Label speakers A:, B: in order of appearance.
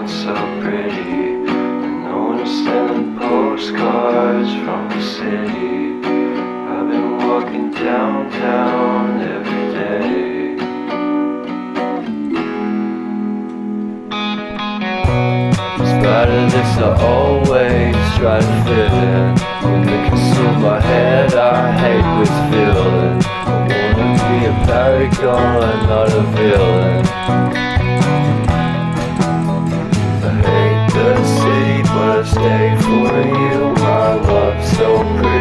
A: not so pretty. And no one's sending postcards from the city. I've been walking downtown every day. Despite of this, I always try to fit in. When they consume my head, I hate this feeling. I wanna be a paragon, not a villain. I hate the city, but I stay for you. My love's so pretty.